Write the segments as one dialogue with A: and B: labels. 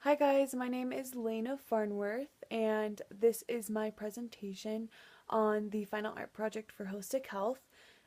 A: Hi guys, my name is Lfarnworth and this is my presentation on the final art project for Holistic Health.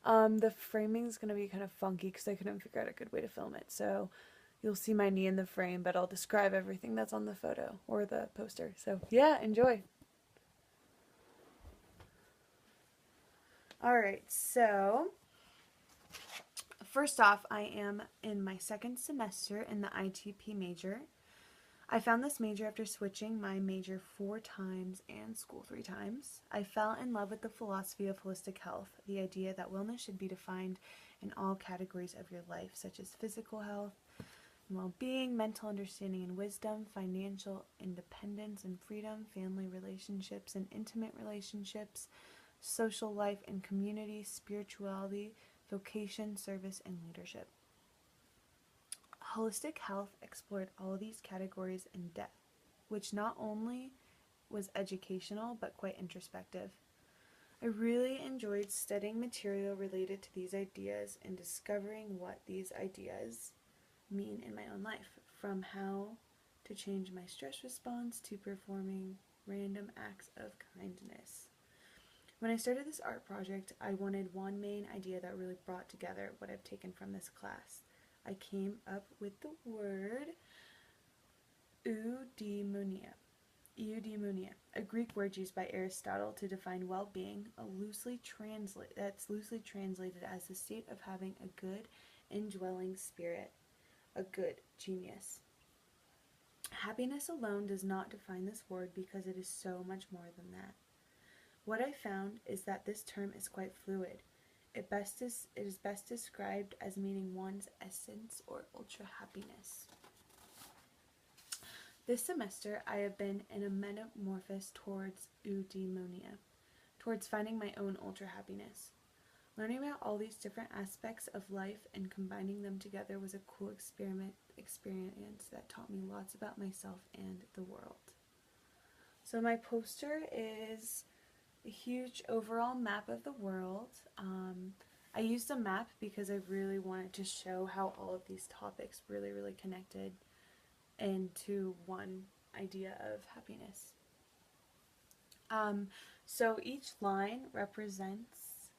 A: The framing is going to be kind of funky because I couldn't figure out a good way to film it, so you'll see my knee in the frame, but I'll describe everything that's on the photo or the poster. So yeah, enjoy! Alright, so first off, I am in my second semester in the ITP major. I found this major after switching my major 4 times and school 3 times. I fell in love with the philosophy of holistic health, the idea that wellness should be defined in all categories of your life, such as physical health and well-being, mental understanding and wisdom, financial independence and freedom, family relationships and intimate relationships, social life and community, spirituality, vocation, service, and leadership. Holistic health explored all of these categories in depth, which not only was educational but quite introspective. I really enjoyed studying material related to these ideas and discovering what these ideas mean in my own life, from how to change my stress response to performing random acts of kindness. When I started this art project, I wanted one main idea that really brought together what I've taken from this class. I came up with the word Eudaimonia. Eudaimonia, a Greek word used by Aristotle to define well-being, that's loosely translated as the state of having a good indwelling spirit, a good genius. Happiness alone does not define this word because it is so much more than that. What I found is that this term is quite fluid. It is best described as meaning one's essence or ultra happiness. This semester, I have been in a metamorphosis towards eudaimonia, towards finding my own ultra happiness. Learning about all these different aspects of life and combining them together was a cool experience that taught me lots about myself and the world. So my poster is a huge overall map of the world. I used a map because I really wanted to show how all of these topics really connected into one idea of happiness. So each line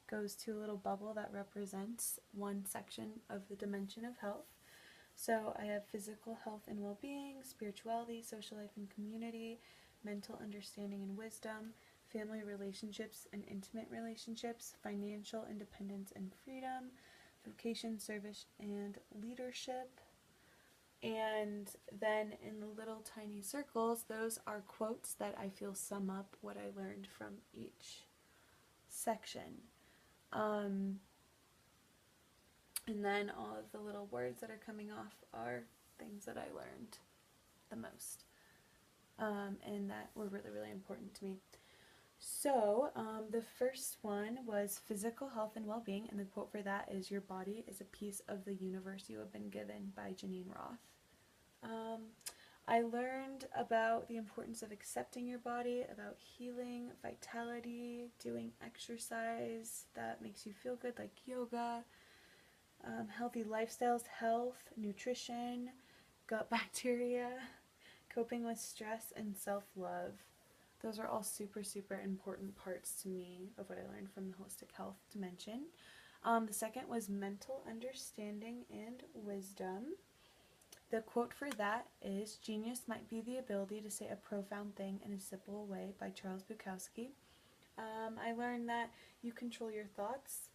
A: goes to a little bubble that represents one section of the dimension of health. So I have physical health and well-being, spirituality, social life and community, mental understanding and wisdom, family relationships and intimate relationships, financial independence and freedom, vocation, service, and leadership. And then in the little tiny circles, those are quotes that I feel sum up what I learned from each section. And then all of the little words that are coming off are things that I learned the most, and that were really important to me. So the first one was physical health and well-being, and the quote for that is, "Your body is a piece of the universe you have been given," by Janine Roth. I learned about the importance of accepting your body, about healing, vitality, doing exercise that makes you feel good like yoga, healthy lifestyles, health, nutrition, gut bacteria, coping with stress, and self-love. Those are all super important parts to me of what I learned from the holistic health dimension. The second was mental understanding and wisdom. The quote for that is, "Genius might be the ability to say a profound thing in a simple way," by Charles Bukowski. I learned that you control your thoughts,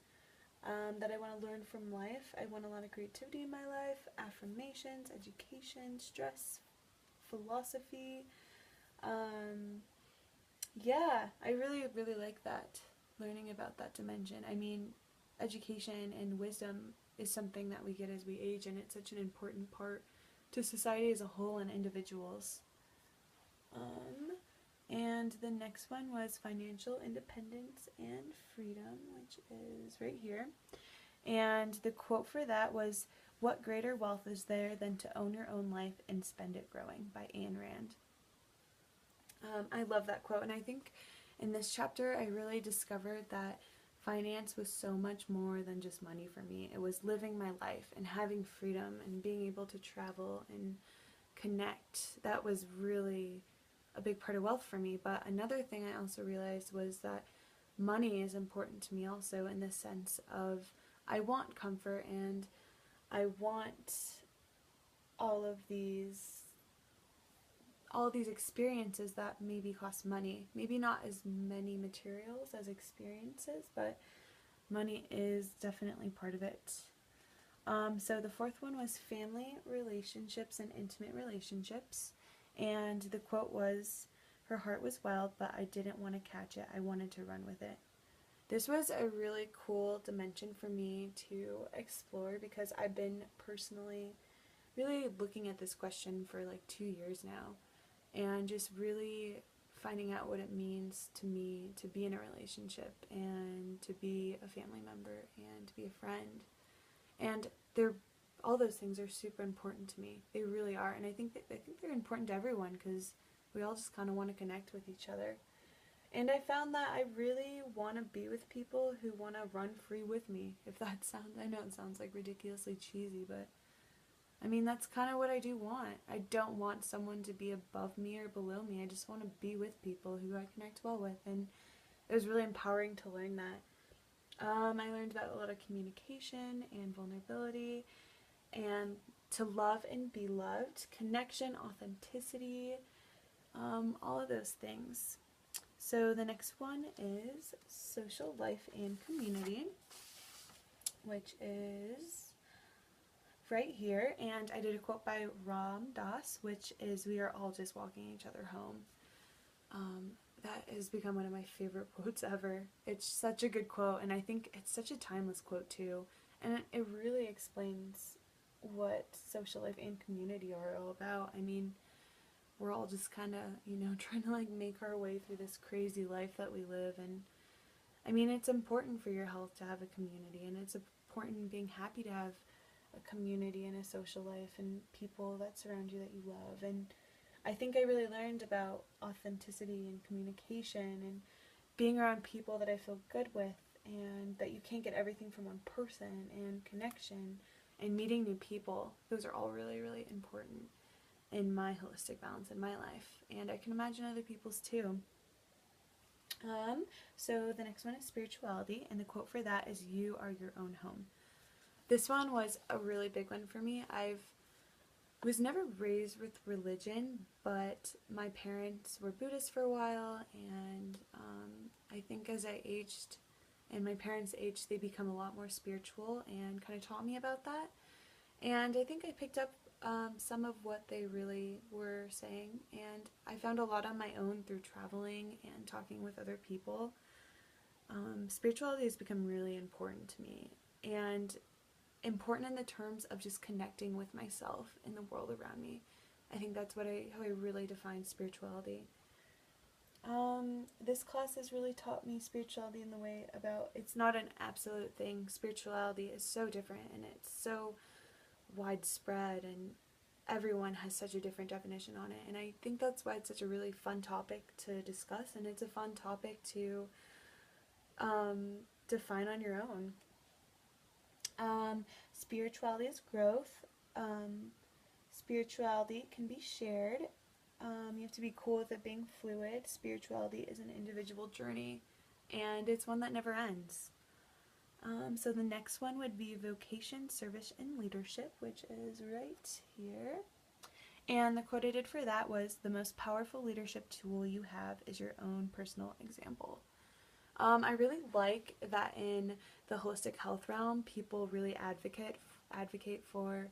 A: that I want to learn from life. I want a lot of creativity in my life, affirmations, education, stress, philosophy. Yeah, I really like that, learning about that dimension. I mean, education and wisdom is something that we get as we age, and it's such an important part to society as a whole and individuals. And the next one was financial independence and freedom, which is right here. And the quote for that was, "What greater wealth is there than to own your own life and spend it growing," by Ayn Rand. I love that quote, and I think in this chapter I really discovered that finance was so much more than just money for me. It was living my life and having freedom and being able to travel and connect. That was really a big part of wealth for me. But another thing I also realized was that money is important to me also, in the sense of I want comfort and I want all of these experiences that maybe cost money. Maybe not as many materials as experiences, but money is definitely part of it. So the fourth one was family relationships and intimate relationships. And the quote was, "Her heart was wild, but I didn't want to catch it. I wanted to run with it." This was a really cool dimension for me to explore, because I've been personally really looking at this question for like 2 years now, and just really finding out what it means to me to be in a relationship and to be a family member and to be a friend. And all those things are super important to me. They really are. And I think they're important to everyone, because we all just kind of want to connect with each other. And I found that I really want to be with people who want to run free with me. If that sounds, I know it sounds like ridiculously cheesy, but I mean, that's kind of what I do want. I don't want someone to be above me or below me. I just want to be with people who I connect well with. And it was really empowering to learn that. I learned about a lot of communication and vulnerability, and to love and be loved, connection, authenticity, all of those things. So the next one is social life and community, which is right here. And I did a quote by Ram Dass, which is, "We are all just walking each other home." That has become one of my favorite quotes ever. It's such a good quote, and I think it's such a timeless quote too. And it really explains what social life and community are all about. I mean, we're all just kind of, trying to like make our way through this crazy life that we live. And I mean, it's important for your health to have a community, and it's important being happy to have a community and a social life and people that surround you that you love. And I think I really learned about authenticity and communication and being around people that I feel good with, and that you can't get everything from one person, and connection and meeting new people. Those are all really, really important in my holistic balance in my life, and I can imagine other people's too. So the next one is spirituality, and the quote for that is, "You are your own home." This one was a really big one for me. I was never raised with religion, but my parents were Buddhist for a while, and I think as I aged and my parents aged, they become a lot more spiritual and kind of taught me about that. And I think I picked up some of what they really were saying, and I found a lot on my own through traveling and talking with other people. Spirituality has become really important to me, and important in the terms of just connecting with myself and the world around me. I think that's how I really define spirituality. This class has really taught me spirituality in the way about, it's not an absolute thing. Spirituality is so different, and it's so widespread, and everyone has such a different definition on it. And I think that's why it's such a really fun topic to discuss, and it's a fun topic to define on your own. Spirituality is growth. Spirituality can be shared. You have to be cool with it being fluid. Spirituality is an individual journey, and it's one that never ends. So the next one would be vocation, service, and leadership, which is right here. And the quote I did for that was, "The most powerful leadership tool you have is your own personal example." I really like that in the holistic health realm, people really advocate for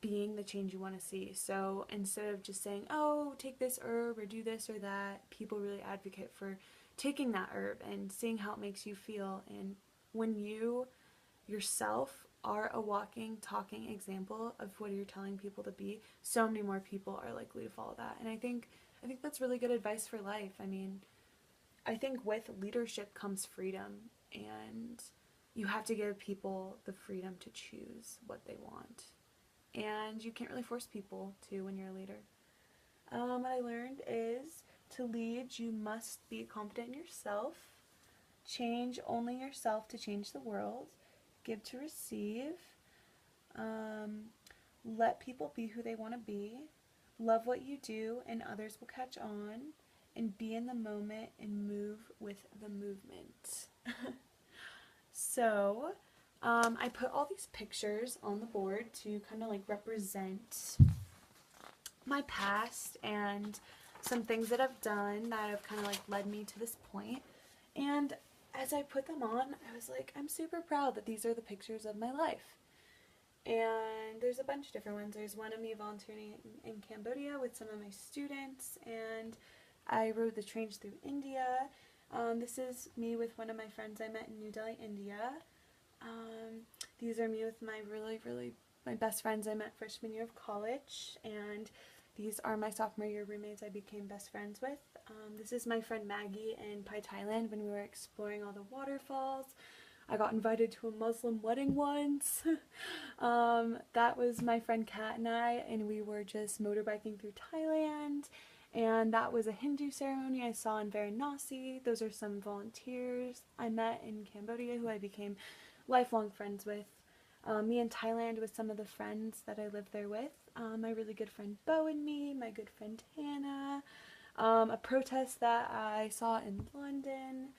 A: being the change you want to see. So instead of just saying, "Oh, take this herb or do this or that," people really advocate for taking that herb and seeing how it makes you feel. And when you yourself are a walking, talking example of what you're telling people to be, so many more people are likely to follow that. And I think that's really good advice for life. I mean, I think with leadership comes freedom, and you have to give people the freedom to choose what they want. And you can't really force people to when you're a leader. What I learned is, to lead, you must be confident in yourself. Change only yourself to change the world. Give to receive. let people be who they want to be, love what you do and others will catch on, and be in the moment and move with the movement. So, I put all these pictures on the board to kind of like represent my past and some things that I've done that have kind of like led me to this point. And as I put them on, I was like, I'm super proud that these are the pictures of my life. And there's a bunch of different ones. There's one of me volunteering in Cambodia with some of my students, and I rode the trains through India. This is me with one of my friends I met in New Delhi, India. These are me with my my best friends I met freshman year of college, and these are my sophomore year roommates I became best friends with. This is my friend Maggie in Pai, Thailand, when we were exploring all the waterfalls. I got invited to a Muslim wedding once. That was my friend Kat and I, and we were just motorbiking through Thailand. And that was a Hindu ceremony I saw in Varanasi. Those are some volunteers I met in Cambodia who I became lifelong friends with. Me in Thailand with some of the friends that I lived there with. My really good friend Bo and me, my good friend Hannah. A protest that I saw in London.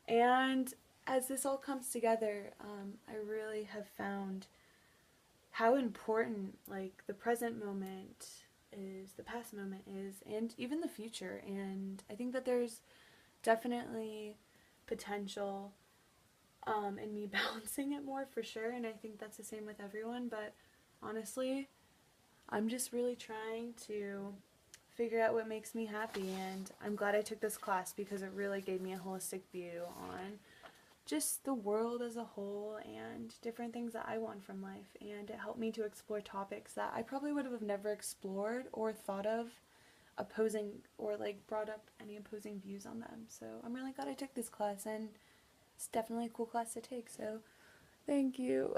A: And as this all comes together, I really have found how important like the present moment is, the past moment is, and even the future. And I think that there's definitely potential in me balancing it more for sure, and I think that's the same with everyone, but honestly, I'm just really trying to figure out what makes me happy, and I'm glad I took this class because it really gave me a holistic view on just the world as a whole and different things that I want from life, and it helped me to explore topics that I probably would have never explored or thought of opposing or like brought up any opposing views on them. So I'm really glad I took this class, and it's definitely a cool class to take, so thank you.